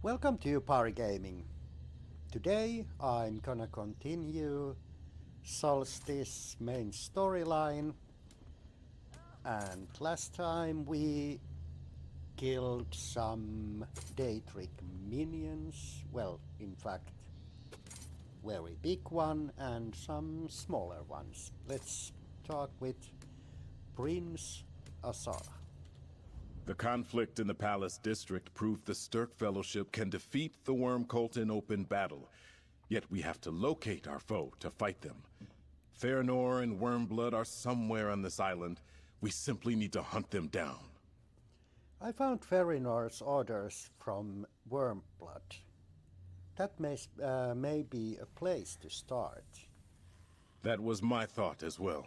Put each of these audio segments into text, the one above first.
Welcome to Party Gaming. Today I'm gonna continue Solstice main storyline, and last time we killed some Daytrick minions, well, in fact very big one and some smaller ones. Let's talk with Prince Asa. The conflict in the Palace District proved the Stirk Fellowship can defeat the Worm Cult in open battle. Yet we have to locate our foe to fight them. Farinor and Wormblood are somewhere on this island. We simply need to hunt them down. I found Ferinor's orders from Wormblood. That may be a place to start. That was my thought as well.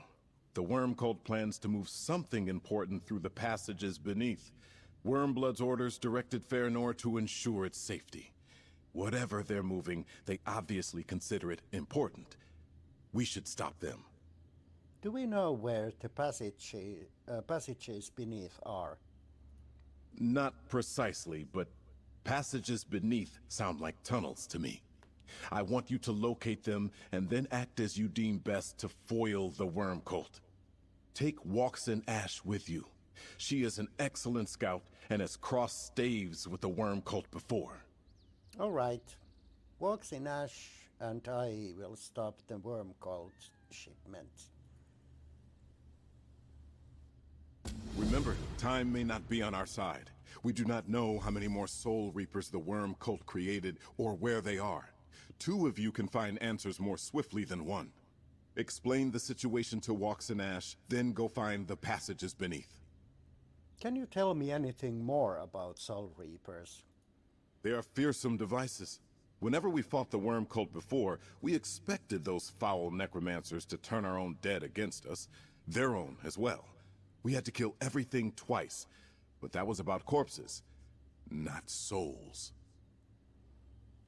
The Worm Cult plans to move something important through the passages beneath. Wormblood's orders directed Farinor to ensure its safety. Whatever they're moving, they obviously consider it important. We should stop them. Do we know where the passages beneath are? Not precisely, but passages beneath sound like tunnels to me. I want you to locate them and then act as you deem best to foil the Worm Cult. Take Waxen Ash with you. She is an excellent scout and has crossed staves with the Worm Cult before. All right. Walks in Ash and I will stop the worm cult shipment. Remember, time may not be on our side. We do not know how many more Soul Reapers the Worm Cult created or where they are. Two of you can find answers more swiftly than one. Explain the situation to Waxen Ash, then go find the passages beneath. Can you tell me anything more about Soul Reapers? They are fearsome devices. Whenever we fought the Worm Cult before, we expected those foul necromancers to turn our own dead against us, their own as well. We had to kill everything twice, but that was about corpses, not souls.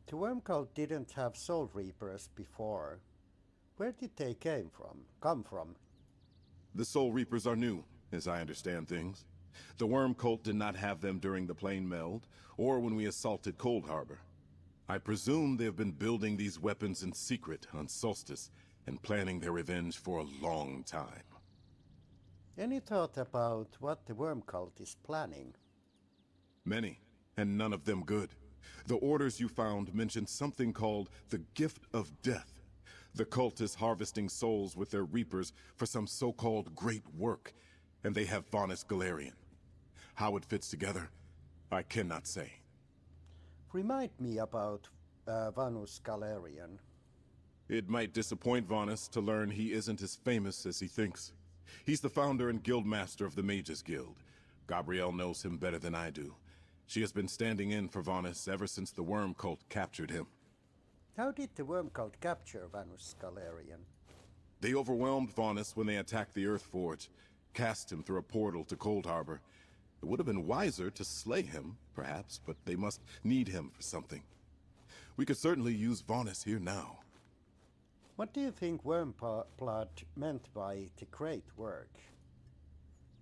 The worm cult didn't have Soul Reapers before. Where did they come from? The Soul Reapers are new, as I understand things. The Worm Cult did not have them during the plane meld, or when we assaulted Cold Harbor. I presume they have been building these weapons in secret on Solstice, and planning their revenge for a long time. Any thought about what the worm cult is planning? Many, and none of them good. The orders you found mentioned something called the Gift of Death. The cult is harvesting souls with their reapers for some so-called great work, and they have Vanus Galarian. How it fits together, I cannot say. Remind me about Vanus Galarian. It might disappoint Vanus to learn he isn't as famous as he thinks. He's the founder and guildmaster of the Mages Guild. Gabrielle knows him better than I do. She has been standing in for Vanus ever since the Worm Cult captured him. How did the worm cult capture Vanus Galarian? They overwhelmed Vanus when they attacked the Earth Forge, cast him through a portal to Cold Harbor. It would have been wiser to slay him, perhaps, but they must need him for something. We could certainly use Vanus here now. What do you think Wormblood meant by the great work?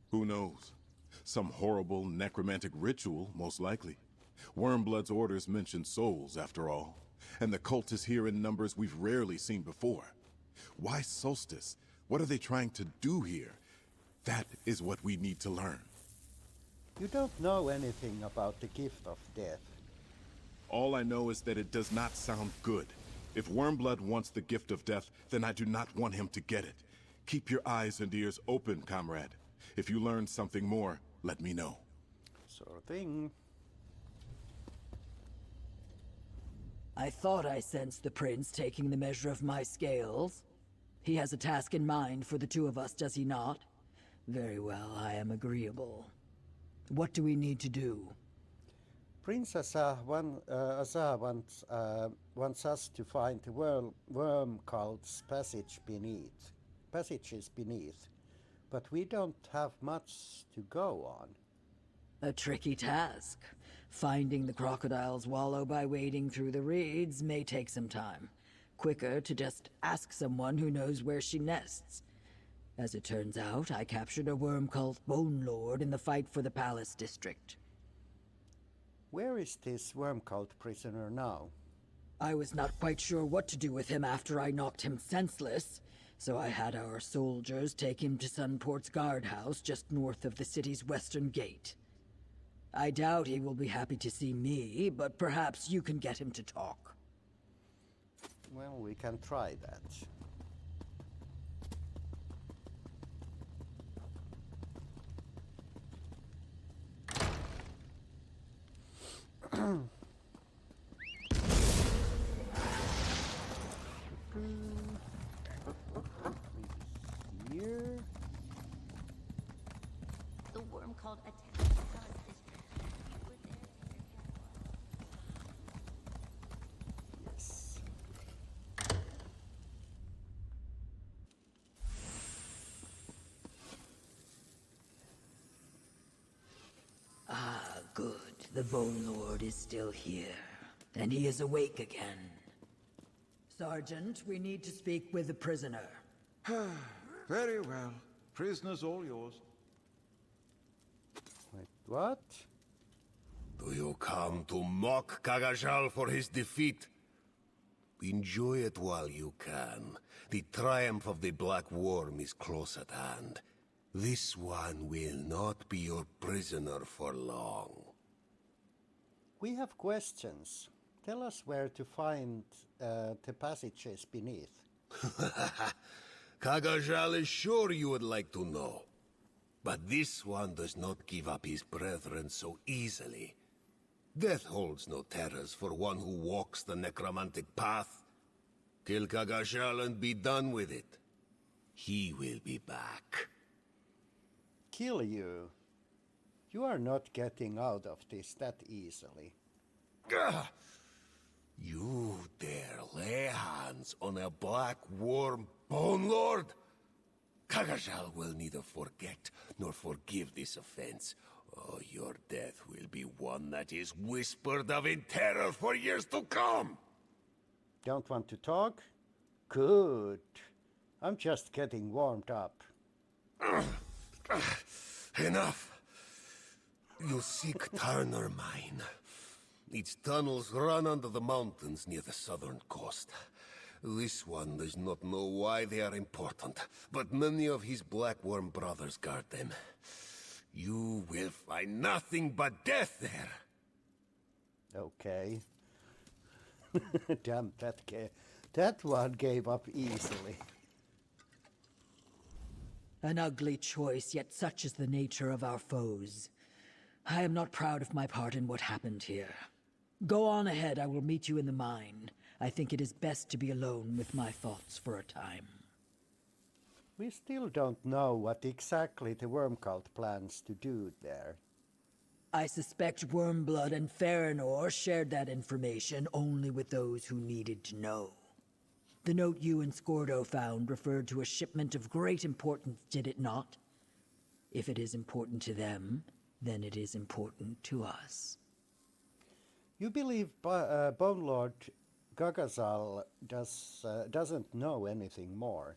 Who knows? Some horrible necromantic ritual, most likely. Wormblood's orders mention souls, after all. And the cult is here in numbers we've rarely seen before. Why Solstice? What are they trying to do here? That is what we need to learn. You don't know anything about the gift of death. All I know is that it does not sound good. If Wormblood wants the gift of death, then I do not want him to get it. Keep your eyes and ears open, comrade. If you learn something more, let me know. Sort of thing. I thought I sensed the prince taking the measure of my scales. He has a task in mind for the two of us, does he not? Very well, I am agreeable. What do we need to do? Prince Asa wants us to find the worm cult's passages beneath, but we don't have much to go on. A tricky task. Finding the crocodile's wallow by wading through the reeds may take some time. Quicker to just ask someone who knows where she nests. As it turns out, I captured a worm cult Bone Lord in the fight for the Palace District. Where is this worm cult prisoner now? I was not quite sure what to do with him after I knocked him senseless, so I had our soldiers take him to Sunport's guardhouse just north of the city's western gate. I doubt he will be happy to see me, but perhaps you can get him to talk. Well, we can try that. Maybe here. The worm called attacked the palace district. You were there to hear Yes. Ah, good. The Bone Lord is still here, and he is awake again. Sergeant, we need to speak with the prisoner. Very well. Prisoner's all yours. Wait, what? Do you come to mock Kagajal for his defeat? Enjoy it while you can. The triumph of the Black Worm is close at hand. This one will not be your prisoner for long. We have questions. Tell us where to find the passages beneath. Kagajal is sure you would like to know. But this one does not give up his brethren so easily. Death holds no terrors for one who walks the necromantic path. Kill Kagajal and be done with it. He will be back. Kill you? You are not getting out of this that easily. Gah! You dare lay hands on a Black Worm Bone Lord? Kagajal will neither forget nor forgive this offense. Oh, your death will be one that is whispered of in terror for years to come! Don't want to talk? Good. I'm just getting warmed up. Enough! You seek Turner Mine. Its tunnels run under the mountains near the southern coast. This one does not know why they are important, but many of his Blackworm brothers guard them. You will find nothing but death there. Okay. Damn, that one gave up easily. An ugly choice, yet such is the nature of our foes. I am not proud of my part in what happened here. Go on ahead, I will meet you in the mine. I think it is best to be alone with my thoughts for a time. We still don't know what exactly the worm cult plans to do there. I suspect Wormblood and Farinor shared that information only with those who needed to know. The note you and Scordo found referred to a shipment of great importance, did it not? If it is important to them, then it is important to us. You believe Bone Lord Gagazal doesn't know anything more?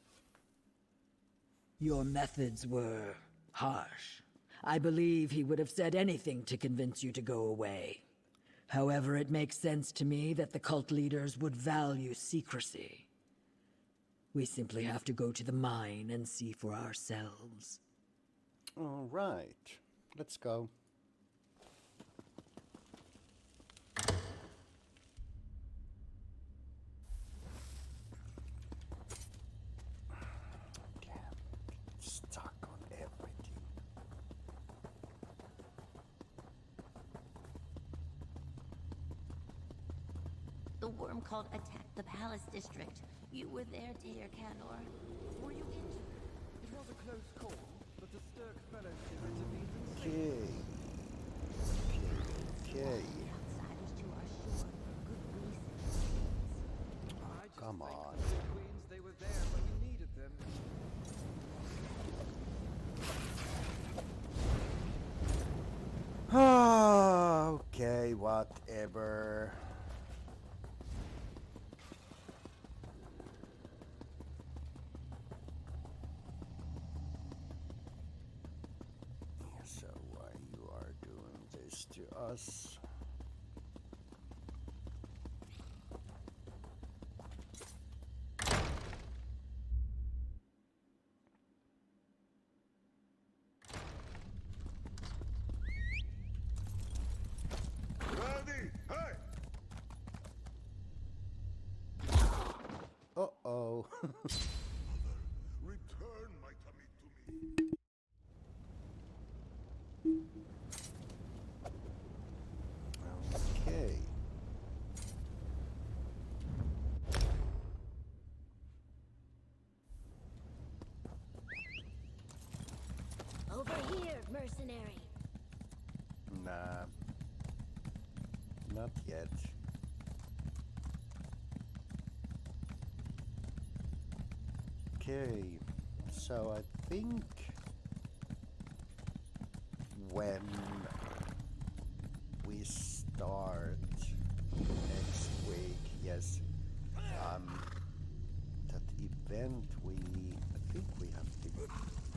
Your methods were harsh. I believe he would have said anything to convince you to go away. However, it makes sense to me that the cult leaders would value secrecy. We simply have to go to the mine and see for ourselves. All right, let's go. Damn, stuck on everything. The worm called attacked the palace district. You were there to hear Canor. Were you injured? It was a close call, but the Stirk Fellowship intervened and saved Okay. Okay. The outsiders to our shore for good reasons. I just Come think on. for the Queens they were there when we needed them. Okay, whatever. So why you are doing this to us? Return my tummy to me. Okay. Over here, mercenary. Nah. Not yet. Okay. So I think when we start next week, yes, that event I think we have to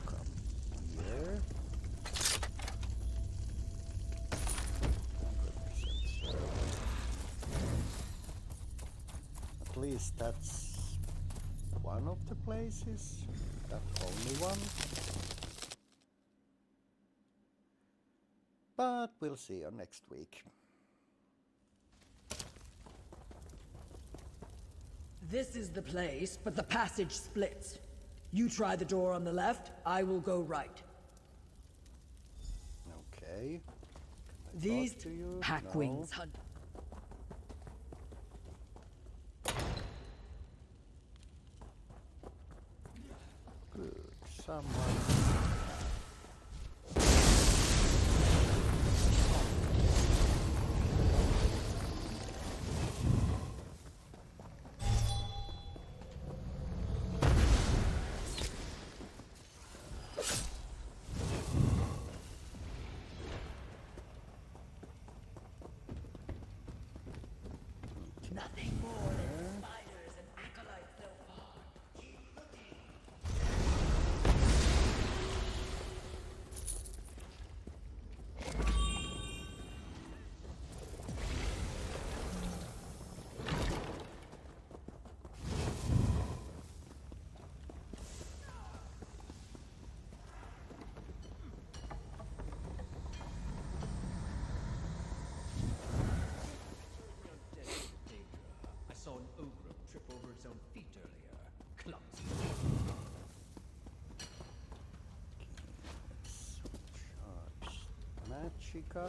come here. 100% sure. At least that's one of the places, not only one. But we'll see you next week. This is the place, but the passage splits. You try the door on the left, I will go right. Okay. These to you? packwings No. hunt. Good. Someone. Nothing more than spiders and acolytes so far. Keep looking. I saw an ogre trip over its own feet earlier. Clumsy. Charge. Magica.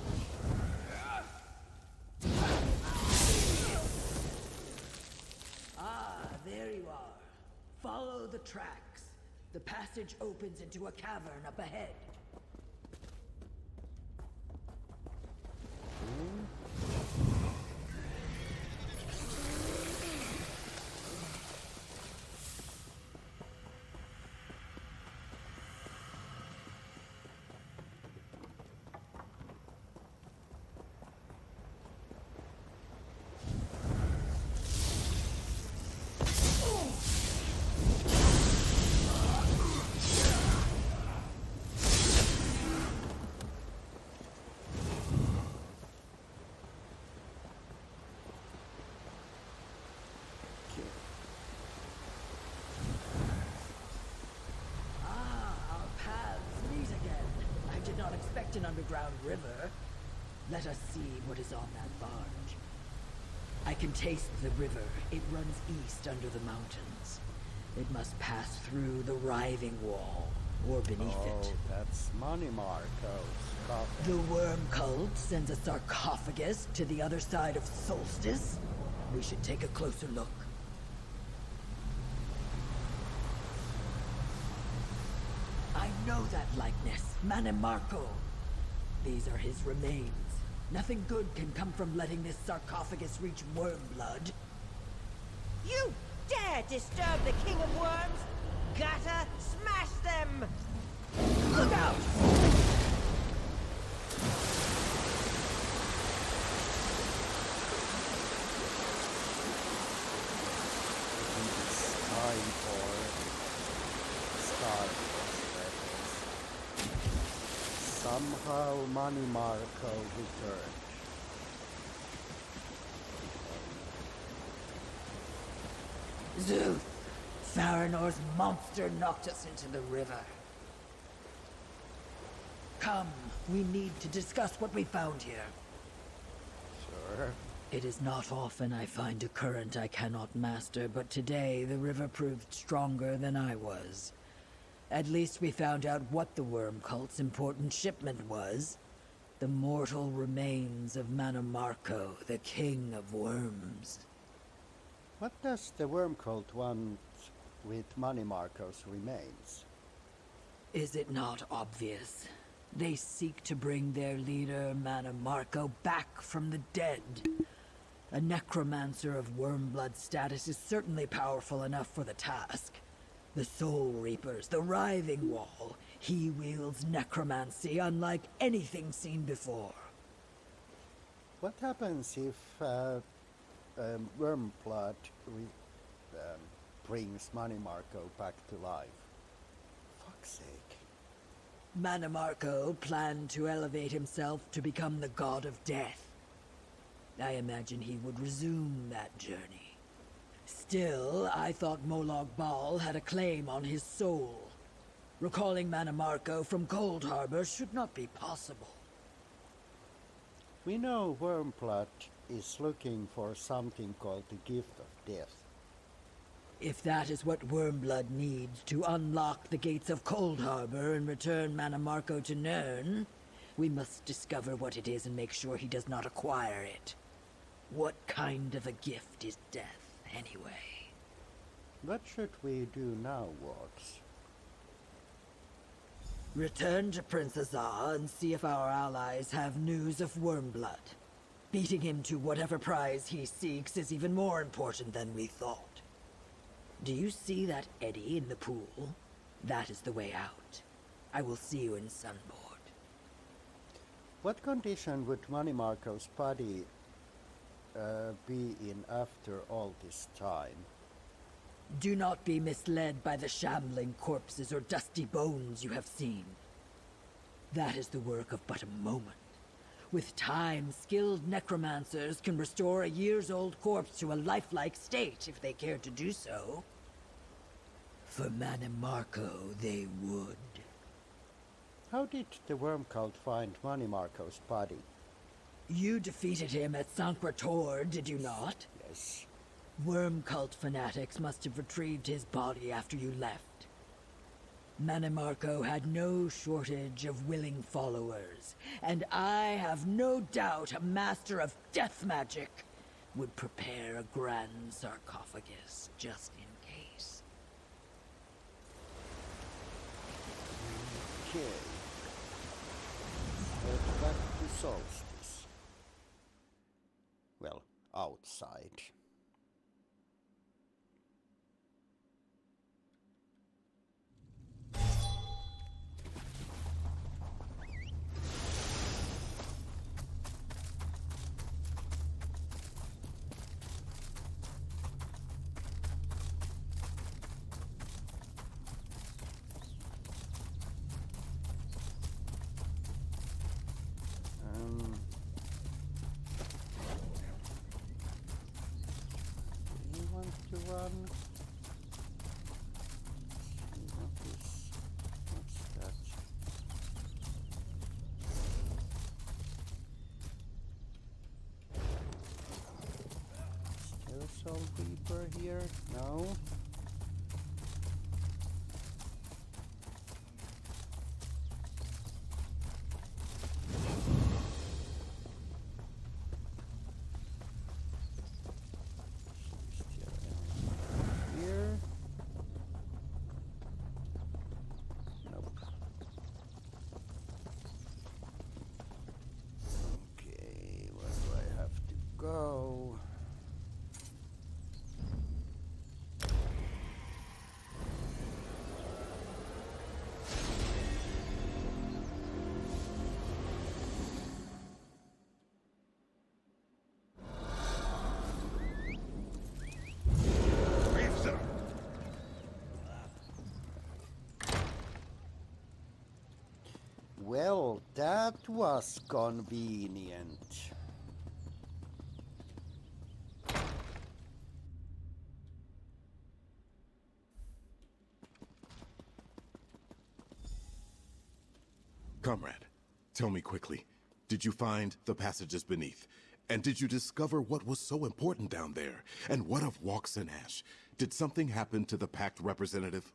Ah, there you are. Follow the tracks. The passage opens into a cavern up ahead. Our paths meet again. I did not expect an underground river. Let us see what is on that barge. I can taste the river. It runs east under the mountains. It must pass through the writhing wall, or beneath Oh, it. that's Money Marco's coffin. The worm cult sends a sarcophagus to the other side of Solstice. We should take a closer look. I know that likeness, Manimarco. These are his remains. Nothing good can come from letting this sarcophagus reach worm blood. You dare disturb the King of Worms? Gutter, smash them! Look out! It's time for Star Wars reference. Somehow Money Marco returned. Zeus! Faranor's monster knocked us into the river. Come, we need to discuss what we found here. Sure. It is not often I find a current I cannot master, but today the river proved stronger than I was. At least we found out what the worm cult's important shipment was. The mortal remains of Manamarco, the king of worms. What does the worm cult want with Manimarco's remains? Is it not obvious? They seek to bring their leader, Manamarco, back from the dead. A necromancer of Wormblood status is certainly powerful enough for the task. The Soul Reapers, the Writhing Wall. He wields necromancy unlike anything seen before. What happens if Wormblood brings Manimarco back to life? Fuck's sake. Manamarco planned to elevate himself to become the god of death. I imagine he would resume that journey. Still, I thought Molag Bal had a claim on his soul. Recalling Manamarco from Cold Harbor should not be possible. We know Wormblood is looking for something called the Gift of Death. If that is what Wormblood needs to unlock the gates of Cold Harbor and return Manamarco to Nirn, we must discover what it is and make sure he does not acquire it. What kind of a gift is death, anyway? What should we do now, Wargs? Return to Prince Azar and see if our allies have news of Wormblood. Beating him to whatever prize he seeks is even more important than we thought. Do you see that eddy in the pool? That is the way out. I will see you in Sunboard. What condition would Manimarco's body be in after all this time? Do not be misled by the shambling corpses or dusty bones you have seen. That is the work of but a moment. With time, skilled necromancers can restore a years-old corpse to a lifelike state if they care to do so. For Manamarco, they would. How did the worm cult find Manimarco's body? You defeated him at Sankra Tor, did you not? Yes. Worm cult fanatics must have retrieved his body after you left. Manamarco had no shortage of willing followers, and I have no doubt a master of death magic would prepare a grand sarcophagus just in case. Okay. Head back to Solstice. Well, outside. Do you want to run? What's that? Still Soul Reaper here? No. Here. Nope. Okay, where do I have to go? Well, that was convenient. Comrade, tell me quickly, did you find the passages beneath? And did you discover what was so important down there? And what of Walks in Ash? Did something happen to the Pact representative?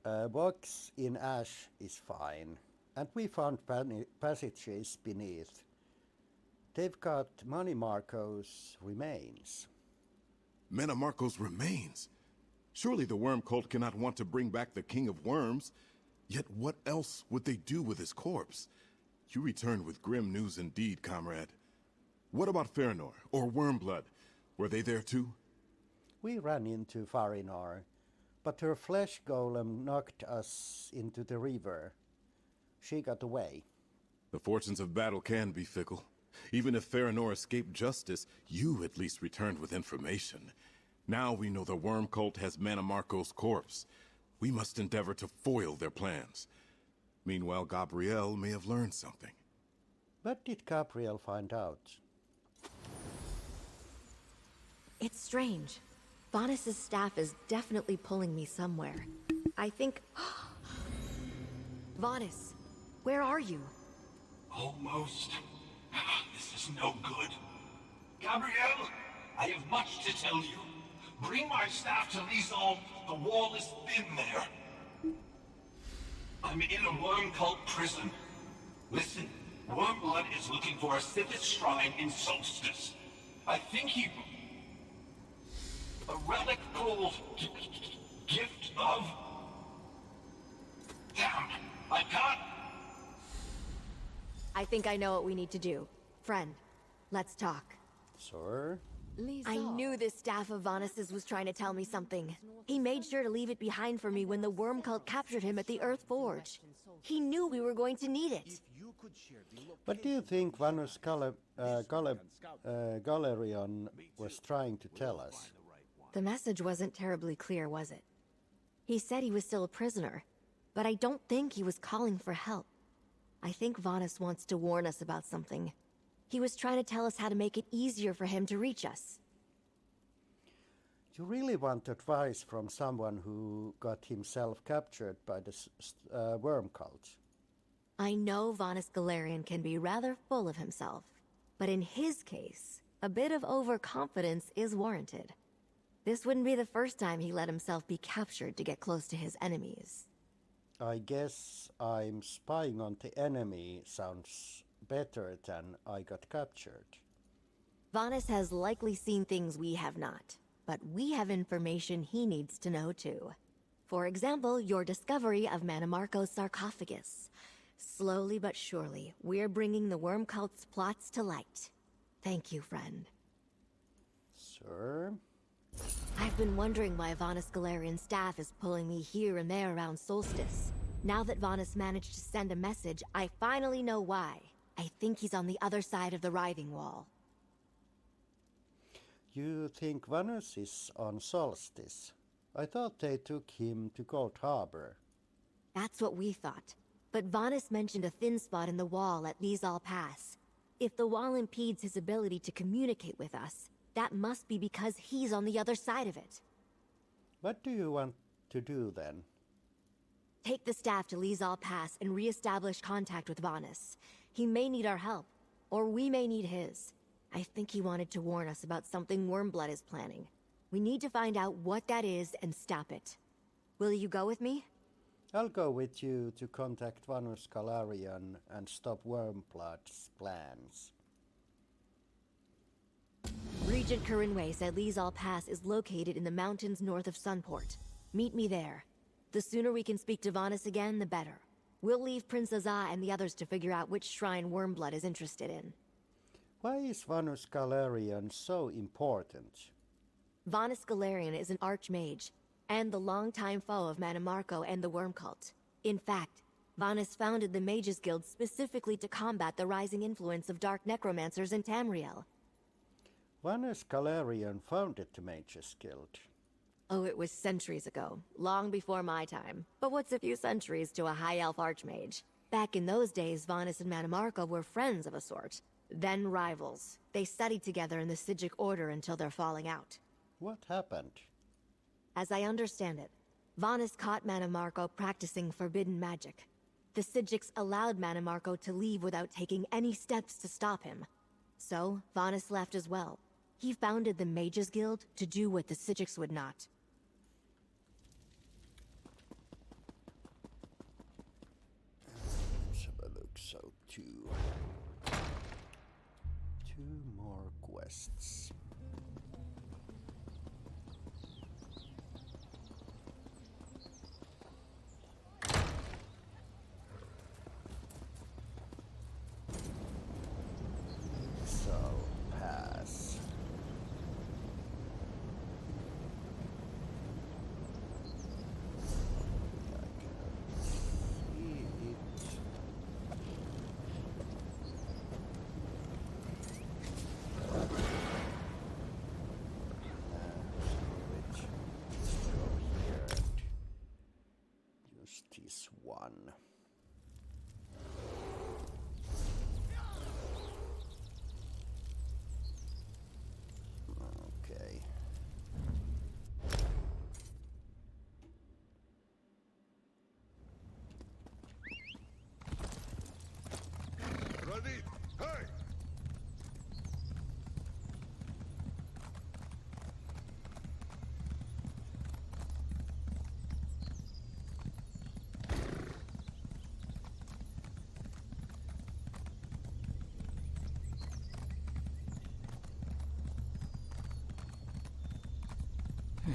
Box in ash is fine, and we found passages beneath. They've got Manny Marco's remains. Manamarco's remains? Surely the worm cult cannot want to bring back the King of Worms. Yet what else would they do with his corpse? You returned with grim news indeed, comrade. What about Farinor, or Wormblood? Were they there too? We ran into Farinor, but her flesh golem knocked us into the river. She got away. The fortunes of battle can be fickle. Even if Farinor escaped justice, you at least returned with information. Now we know the worm cult has Manamarco's corpse. We must endeavor to foil their plans. Meanwhile, Gabrielle may have learned something. What did Gabrielle find out? It's strange. Vanus's staff is definitely pulling me somewhere. I think... Vanus, where are you? Almost. This is no good. Gabrielle, I have much to tell you. Bring my staff to Lizal. The wall is thin there. I'm in a worm cult prison. Listen, Wormblood is looking for a Sithis shrine in Solstice. I think he... A relic called... Gift of... Damn, I can't... I think I know what we need to do. Friend, let's talk. Sir? I knew this staff of Vanus's was trying to tell me something. He made sure to leave it behind for me when the worm cult captured him at the Earth Forge. He knew we were going to need it. What do you think Vanus Galerion was trying to tell us? The message wasn't terribly clear, was it? He said he was still a prisoner, but I don't think he was calling for help. I think Vanus wants to warn us about something. He was trying to tell us how to make it easier for him to reach us. You really want advice from someone who got himself captured by the worm cult? I know Vanus Galerion can be rather full of himself, but in his case, a bit of overconfidence is warranted. This wouldn't be the first time he let himself be captured to get close to his enemies. I guess I'm spying on the enemy sounds better than I got captured. Vanus has likely seen things we have not, but we have information he needs to know too. For example, your discovery of Manamarco's sarcophagus. Slowly but surely, we're bringing the worm cult's plots to light. Thank you, friend. Sir? I've been wondering why Vanus Galerion's staff is pulling me here and there around Solstice. Now that Vanus managed to send a message, I finally know why. I think he's on the other side of the writhing wall. You think Vanus is on Solstice? I thought they took him to Gold Harbor. That's what we thought. But Vanus mentioned a thin spot in the wall at Lizal Pass. If the wall impedes his ability to communicate with us, that must be because he's on the other side of it. What do you want to do then? Take the staff to Lizal Pass and re-establish contact with Vanus. He may need our help, or we may need his. I think he wanted to warn us about something Wormblood is planning. We need to find out what that is and stop it. Will you go with me? I'll go with you to contact Vanus Galerion and stop Wormblood's plans. Regent Corinway said Lizal Pass is located in the mountains north of Sunport. Meet me there. The sooner we can speak to Vanus again, the better. We'll leave Prince Azah and the others to figure out which shrine Wormblood is interested in. Why is Vanus Galerion so important? Vanus Galerion is an archmage, and the longtime foe of Manamarco and the Worm Cult. In fact, Vanus founded the Mages Guild specifically to combat the rising influence of dark necromancers in Tamriel. Vanus Galerion founded the Mages Guild. Oh, it was centuries ago, long before my time. But what's a few centuries to a high elf archmage? Back in those days, Vanus and Manamarco were friends of a sort, then rivals. They studied together in the Sigic Order until their falling out. What happened? As I understand it, Vanus caught Manamarco practicing forbidden magic. The Sigics allowed Manamarco to leave without taking any steps to stop him. So, Vanis left as well. He founded the Mages Guild to do what the Psijics would not. Let's have a look. So two more quests. So pass. I cannot see it. Let's go here and use this one. Okay. Ready? Hey!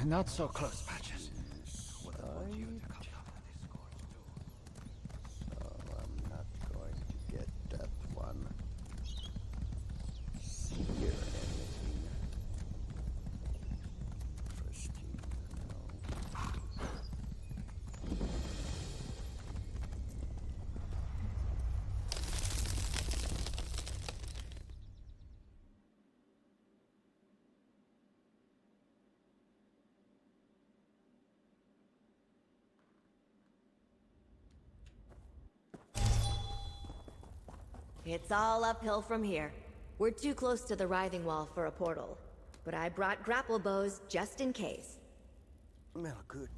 Not so close, Patches. So I'm not going to get that one. See here anything interesting? No. It's all uphill from here. We're too close to the writhing wall for a portal. But I brought grapple bows just in case. Well, good.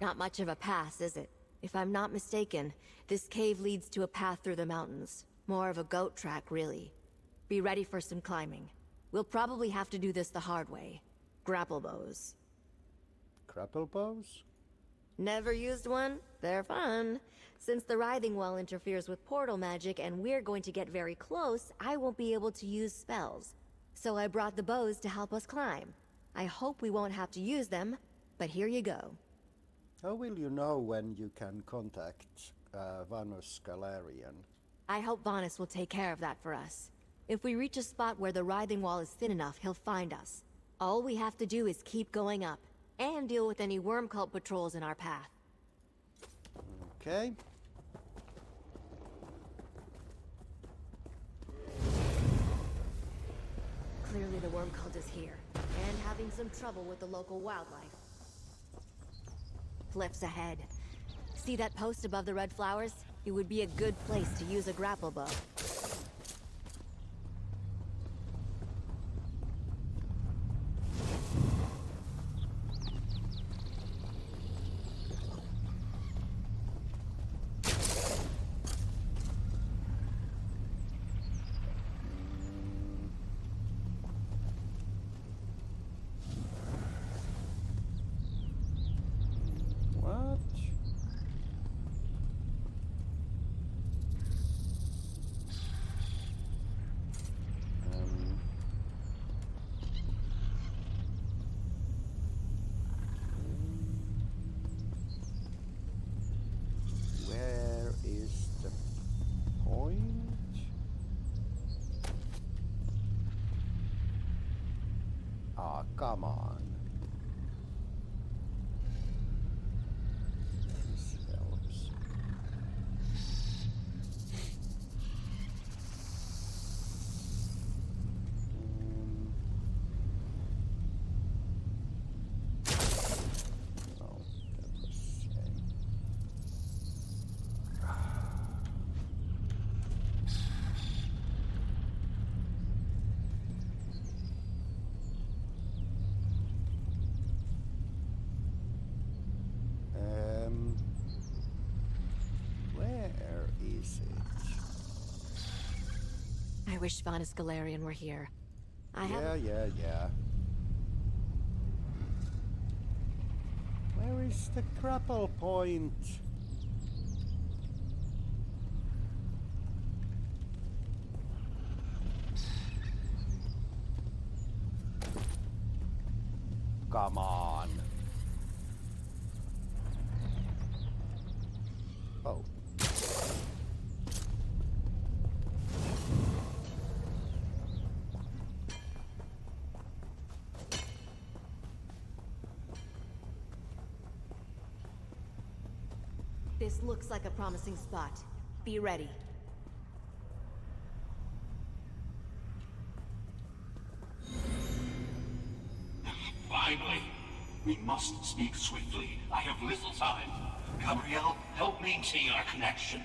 Not much of a pass, is it? If I'm not mistaken, this cave leads to a path through the mountains. More of a goat track, really. Be ready for some climbing. We'll probably have to do this the hard way. Grapple bows. Grapple bows? Never used one? They're fun. Since the writhing wall interferes with portal magic and we're going to get very close, I won't be able to use spells. So I brought the bows to help us climb. I hope we won't have to use them, but here you go. How will you know when you can contact Vanus Galarian? I hope Vanis will take care of that for us. If we reach a spot where the writhing wall is thin enough, he'll find us. All we have to do is keep going up, and deal with any worm cult patrols in our path. Okay. Clearly the worm cult is here, and having some trouble with the local wildlife. Cliffs ahead. See that post above the red flowers? It would be a good place to use a grapple bow. What? Where is the point? Ah, come on. This helps. No, that was same. wish Vanus Galarian were here. Yeah. Where is the grapple point? Come on. Oh. This looks like a promising spot. Be ready. Finally. We must speak swiftly. I have little time. Gabrielle, help maintain our connection.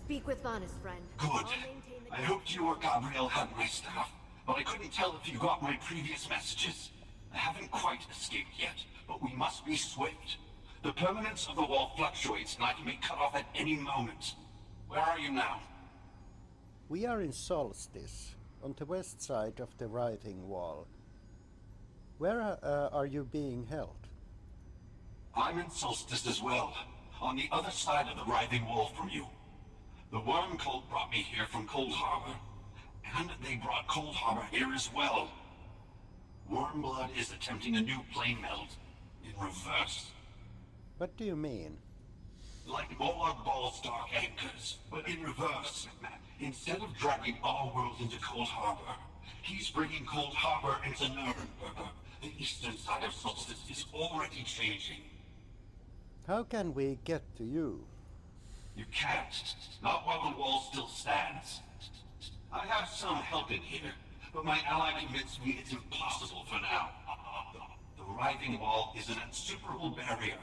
Speak with Vanus, friend. Good. I'll maintain the I hoped you or Gabrielle had my stuff, but I couldn't tell if you got my previous messages. I haven't quite escaped yet, but we must be swift. The permanence of the wall fluctuates, and I can be cut off at any moment. Where are you now? We are in Solstice, on the west side of the writhing wall. Where are you being held? I'm in Solstice as well, on the other side of the writhing wall from you. The worm cult brought me here from Cold Harbor, and they brought Cold Harbor here as well. Wormblood is attempting a new plane meld, in reverse. What do you mean? Like Molag Ball's dark anchors, but in reverse. Instead of dragging our world into Cold Harbor, he's bringing Cold Harbor into Nuremberg. The eastern side of Solstice is already changing. How can we get to you? You can't. Not while the wall still stands. I have some help in here, but my ally convinced me it's impossible for now. The writhing wall is an insuperable barrier.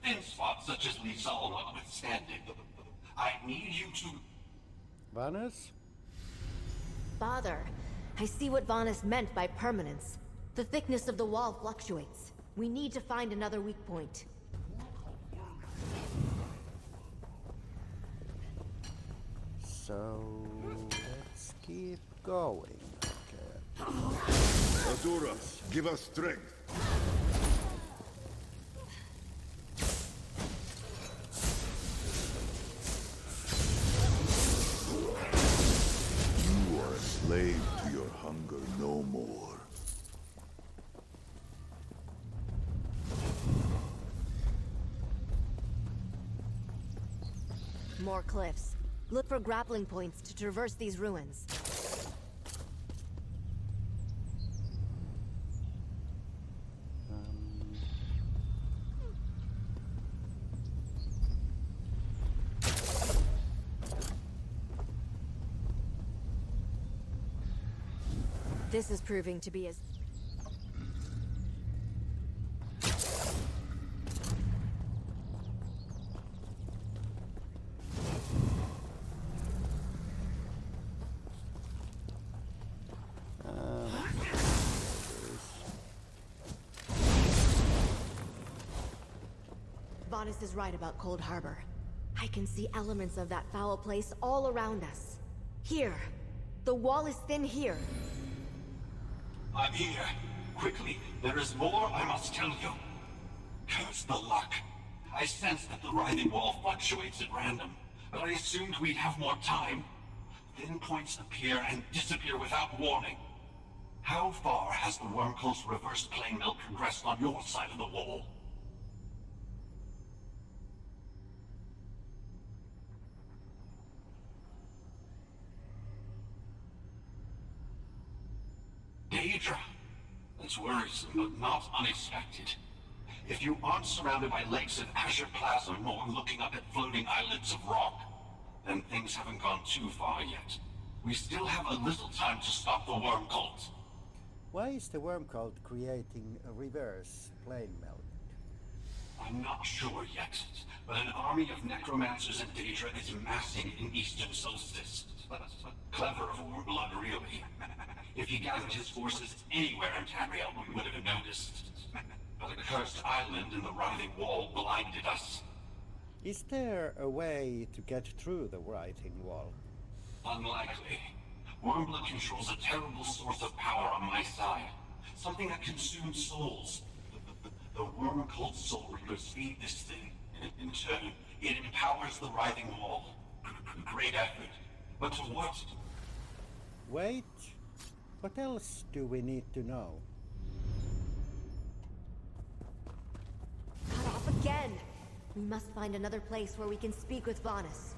Thin spots such as Lizal notwithstanding. I need you to... Vanus? Father, I see what Vanus meant by permanence. The thickness of the wall fluctuates. We need to find another weak point. So let's keep going. Okay. Azura, give us strength. You are a slave to your hunger no more. More cliffs. Look for grappling points to traverse these ruins. This is proving to be as... Vanus is right about Cold Harbor. I can see elements of that foul place all around us. Here. The wall is thin here. I'm here. Quickly, there is more I must tell you. Curse the luck. I sense that the writhing wall fluctuates at random, but I assumed we'd have more time. Thin points appear and disappear without warning. How far has the worm cult's reverse plane melt progressed on your side of the wall? Daedra. That's worrisome, but not unexpected. If you aren't surrounded by lakes of azure plasm or looking up at floating islands of rock, then things haven't gone too far yet. We still have a little time to stop the worm cult. Why is the worm cult creating a reverse plane melt? I'm not sure yet, but an army of necromancers and Daedra is massing in eastern Solstice. Clever of Wormblood, really. If he gathered his forces anywhere in Tamriel, we would have noticed. But a cursed island in the writhing wall blinded us. Is there a way to get through the writhing wall? A unlikely. Wormblood controls a terrible source of power on my side. Something that consumes souls. The worm cult soul reapers feed this thing. In turn, it empowers the writhing wall. Great effort. But to what? Wait, what else do we need to know? Cut off again! We must find another place where we can speak with Vanus.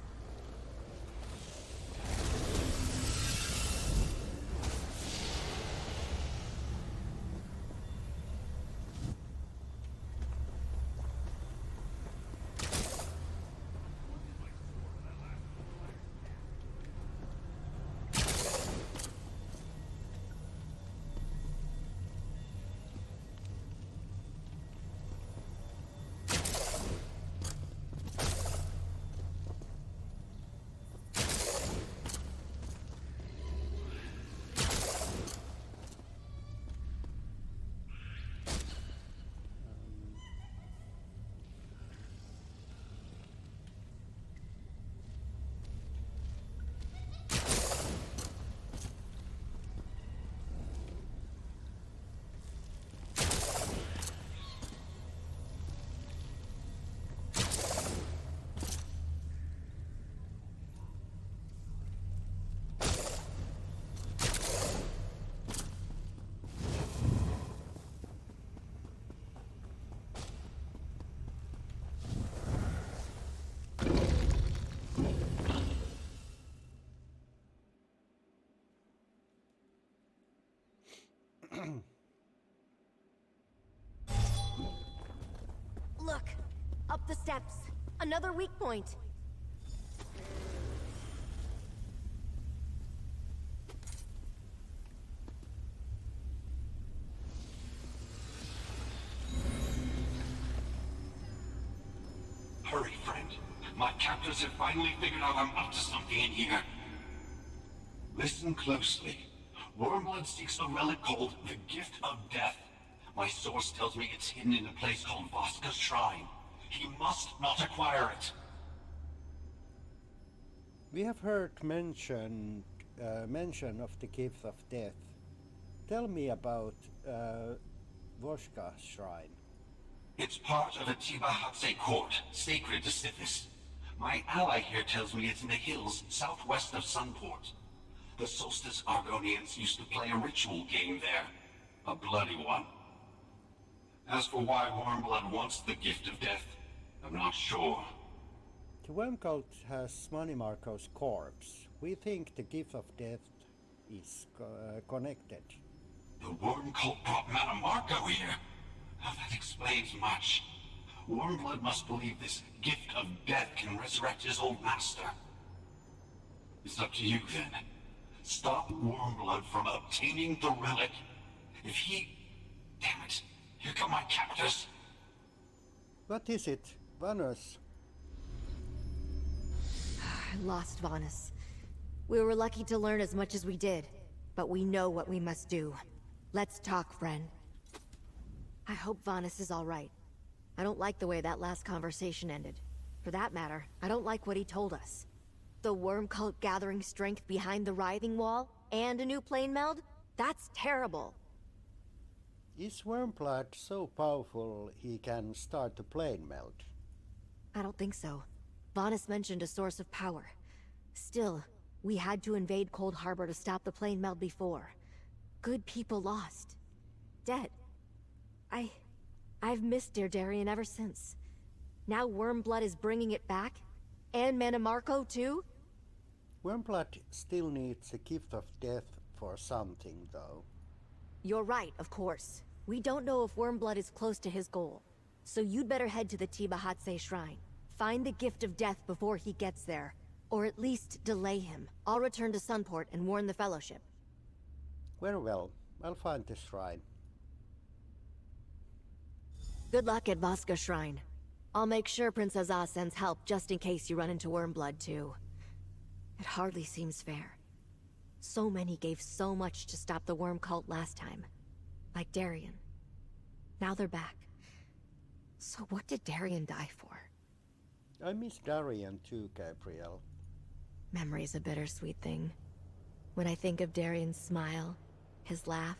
Look! Up the steps! Another weak point! Hurry, friend. My captors have finally figured out I'm up to something in here. Listen closely. Wormblood seeks a relic called the Gift of Death. My source tells me it's hidden in a place called Voska's Shrine. He must not acquire it. We have heard mention of the Gift of Death. Tell me about Voska's Shrine. It's part of a Tibahatse court, sacred to Sithis. My ally here tells me it's in the hills southwest of Sunport. The Solstice Argonians used to play a ritual game there. A bloody one. As for why Wormblood wants the Gift of Death, I'm not sure. The worm cult has Manimarco's corpse. We think the Gift of Death is connected. The worm cult brought Manimarco here? Now that explains much. Wormblood must believe this Gift of Death can resurrect his old master. It's up to you then. Stop Wormblood from obtaining the relic. If he... Damn it. Here come my captors. What is it, Vanus? I lost Vanus. We were lucky to learn as much as we did, but we know what we must do. Let's talk, friend. I hope Vanus is all right. I don't like the way that last conversation ended. For that matter, I don't like what he told us. The worm cult gathering strength behind the writhing wall, and a new plane meld? That's terrible. Is Wormblood so powerful he can start a plane melt? I don't think so. Vanus mentioned a source of power. Still, we had to invade Cold Harbor to stop the plane meld before. Good people lost. Dead. I've missed Dear Darien ever since. Now Wormblood is bringing it back? And Manimarco too? Wormblood still needs a Gift of Death for something, though. You're right, of course. We don't know if Wormblood is close to his goal. So you'd better head to the Tibahatse Shrine. Find the Gift of Death before he gets there. Or at least delay him. I'll return to Sunport and warn the Fellowship. Very well. I'll find the shrine. Good luck at Voska Shrine. I'll make sure Princess Ah sends help just in case you run into Wormblood too. It hardly seems fair. So many gave so much to stop the worm cult last time. Like Darien. Now they're back. So what did Darien die for? I miss Darien too, Gabriel. Memory's a bittersweet thing. When I think of Darian's smile, his laugh,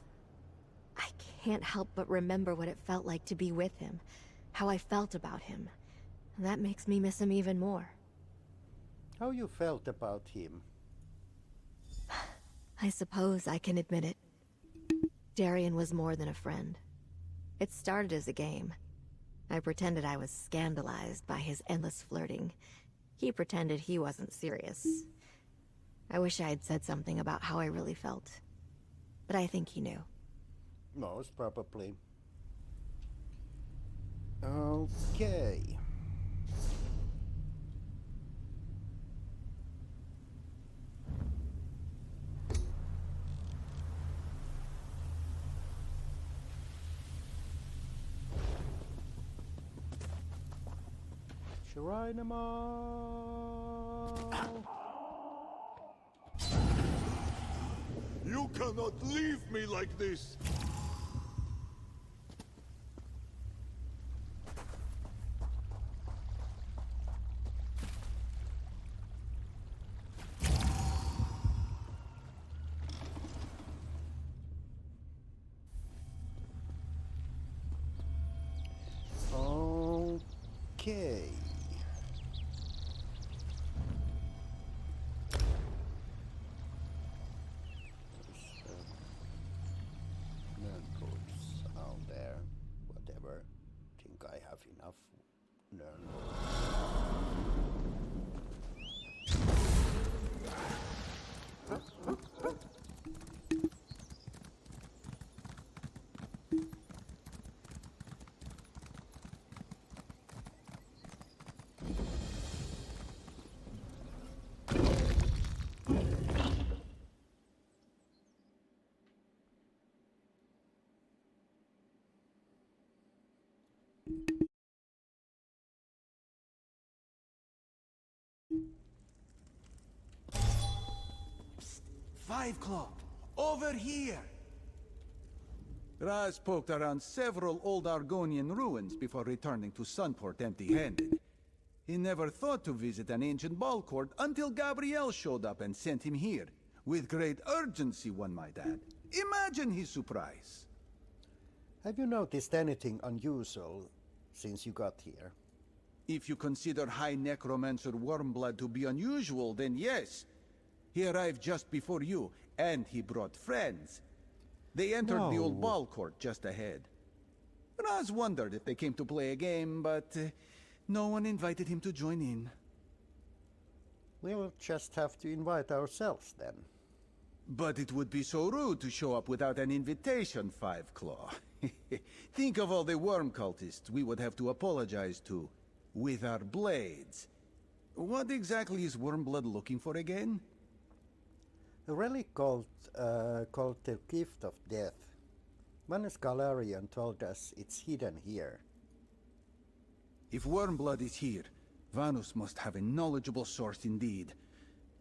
I can't help but remember what it felt like to be with him, how I felt about him. And that makes me miss him even more. How you felt about him? I suppose I can admit it. Darian was more than a friend. It started as a game. I pretended I was scandalized by his endless flirting. He pretended he wasn't serious. I wish I had said something about how I really felt. But I think he knew. Most probably. Okay. You cannot leave me like this! Okay. Notebooks out there. Whatever. Think I have enough Five Claw, over here! Raz poked around several old Argonian ruins before returning to Sunport empty-handed. He never thought to visit an ancient ball court until Gabrielle showed up and sent him here. With great urgency, one might add. Imagine his surprise. Have you noticed anything unusual since you got here? If you consider High Necromancer Wormblood to be unusual, then yes. He arrived just before you, and he brought friends. They entered the old ball court just ahead. Raz wondered if they came to play a game, but no one invited him to join in. We'll just have to invite ourselves then. But it would be so rude to show up without an invitation, Five Claw. Think of all the worm cultists we would have to apologize to, with our blades. What exactly is Wormblood looking for again? A relic called the Gift of Death. Manus Galarian told us it's hidden here. If Wormblood is here, Vanus must have a knowledgeable source indeed.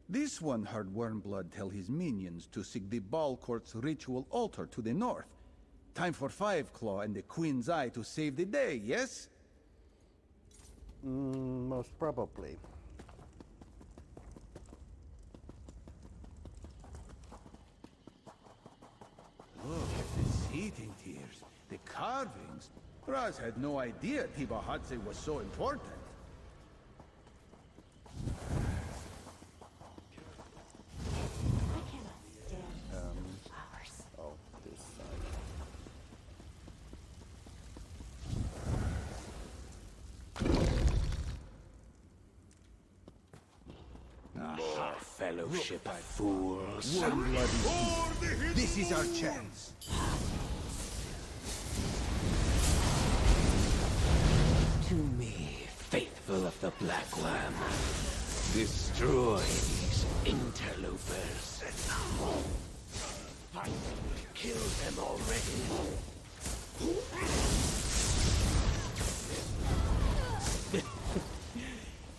This one heard Wormblood tell his minions to seek the ball court's ritual altar to the north. Time for Five Claw and the Queen's Eye to save the day, yes? Most probably. Look at the seating tiers, the carvings. Raz had no idea Tibahatse was so important. Oh, this side. Fellowship of fools. This is our chance. To me, faithful of the Black Worm, destroy these interlopers. Kill them already.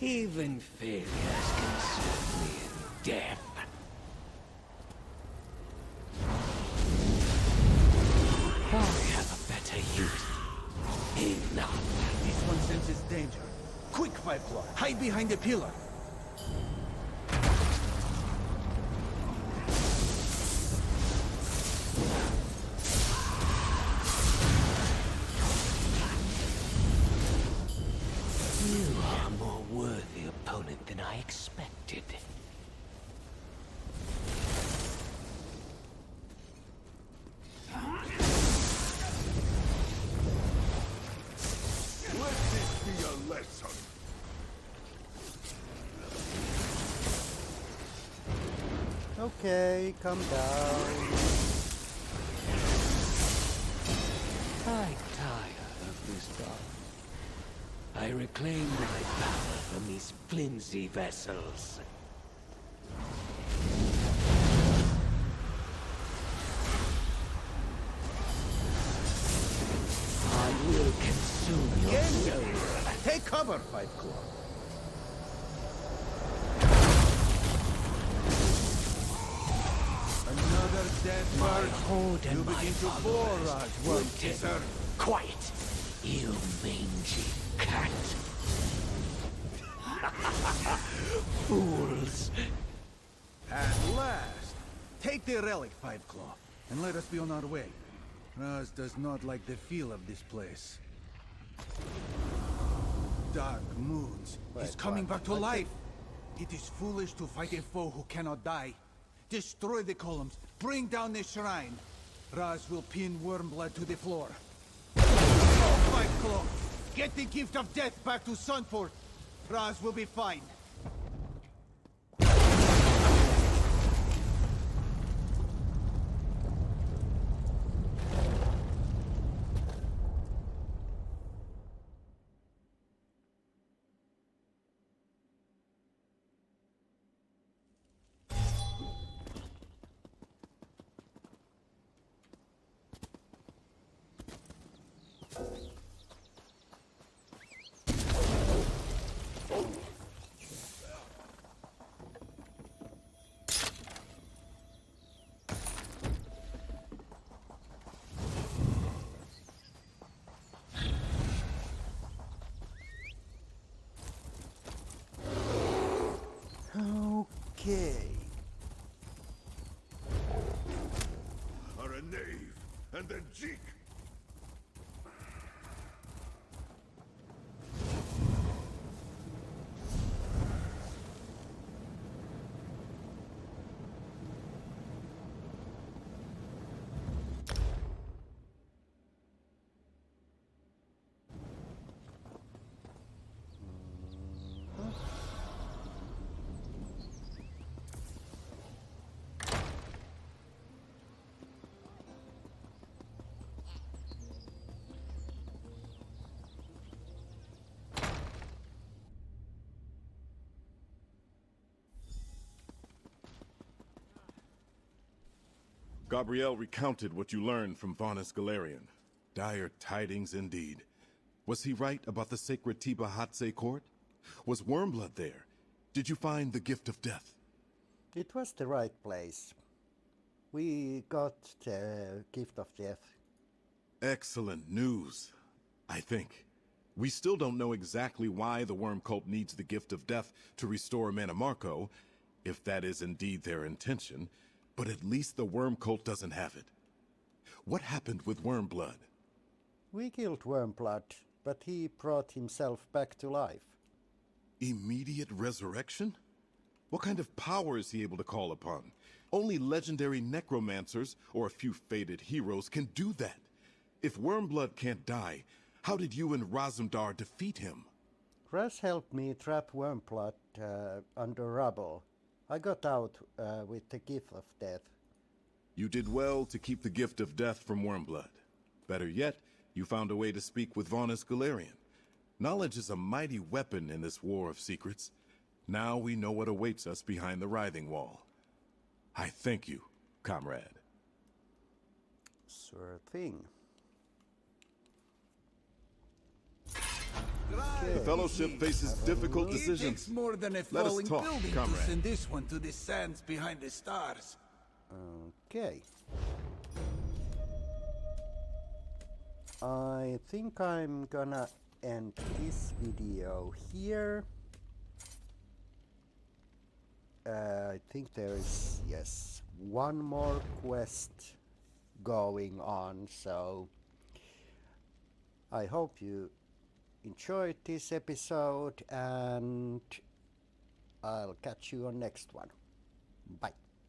Even failures can serve me in death. I have a better use. Enough. This one senses danger. Quick, Five Claw, hide behind the pillar. Okay, come down. I'm tired of this stuff. I reclaim my power from these flimsy vessels. I will consume your soul. Take cover, Five Claw. Another death march. Hold and You my begin to followers bore us, will won't you, sir? Quiet, you mangy cat. Fools. At last! Take the relic, Five Claw, and let us be on our way. Raz does not like the feel of this place. Dark moons. He's coming back to life. It is foolish to fight a foe who cannot die. Destroy the columns. Bring down the shrine. Raz will pin Wormblood to the floor. Go, Five Claw! Get the gift of death back to Sunport. Raz will be fine. Okay. Are a knave and a jeek. Gabrielle recounted what you learned from Vaunus Galerian. Dire tidings indeed. Was he right about the sacred Tiba Hatse court? Was Wormblood there? Did you find the gift of death? It was the right place. We got the gift of death. Excellent news, I think. We still don't know exactly why the Worm Cult needs the gift of death to restore Manamarco, if that is indeed their intention, but at least the Worm Cult doesn't have it. What happened with Wormblood? We killed Wormblood, but he brought himself back to life. Immediate resurrection? What kind of power is he able to call upon? Only legendary necromancers or a few fated heroes can do that. If Wormblood can't die, how did you and Razumdar defeat him? Raz helped me trap Wormblood under rubble. I got out with the gift of death. You did well to keep the gift of death from Wormblood. Better yet, you found a way to speak with Vaunus Galerian. Knowledge is a mighty weapon in this war of secrets. Now we know what awaits us behind the writhing wall. I thank you, comrade. Sure thing. The Fellowship faces difficult It decisions. takes more than a Let us falling talk, building comrade. to send this one to the sands behind the stars. Okay. I think I'm gonna end this video here. I think there is, yes, one more quest going on, so I hope you enjoyed this episode, and I'll catch you on next one. Bye.